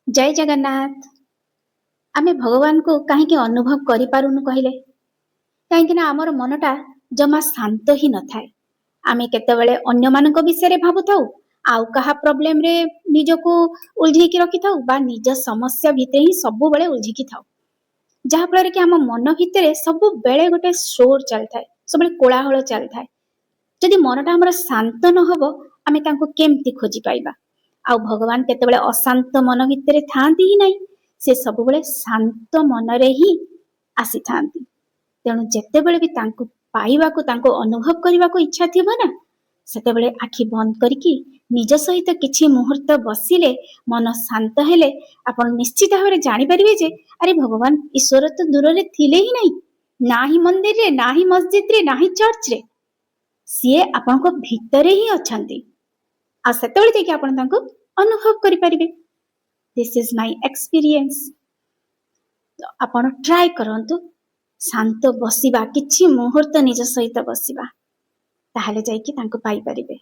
जय जगन्नाथ। आमे भगवान को कहीं अनुभव करि पारुनु कहले? कहीं आमर मनटा जमा शांत ही न थाए। आमे केतेबेले अन्य मानक विषय रे भाबुथाउ, आउ कहा प्रॉब्लम रे निजको उलझेकी रखिथाउ बा निज समस्या भितर ही सब बेले उलझिकी थाउ। जहा फल कि आम मन भितर सब बेले गोटे शोर चल थाए, सब बेले कोलाहल चल थाए। जदि मनटा हमर शांत न हबो आमे तांको केमती खोजी पाइबा। आउ भगवान केतेबेले अशांत मन भितर थांती ही नहीं, से सब बेले शांत मन रे ही आसी थांती। तेणु जेतेबेले भी तांको पाइबाकू तांको अनुभव करबाकू इच्छा थिबो ना, सेतेबेले आखि बंद करिकी निज सहित किछि मुहूर्त बसिले, मन शांत हेले आपण निश्चित भाव जानि परिबे जे अरे भगवान ईश्वर तो दूर रे थिले ही नहीं, ना ही मंदिर रे, ना ही मस्जिद रे, ना ही चर्च रे, सीए आपनको भितरे ही अछंती। आ सेतेबेले देखि आपण तांको अनुभव करि परिबे। This is my experience. तो आपण ट्राई करंतु, शांत बसिबा, किछि मुहूर्त निज सहित बसिबा, ताहले जाइकी तांको पाई परिबे।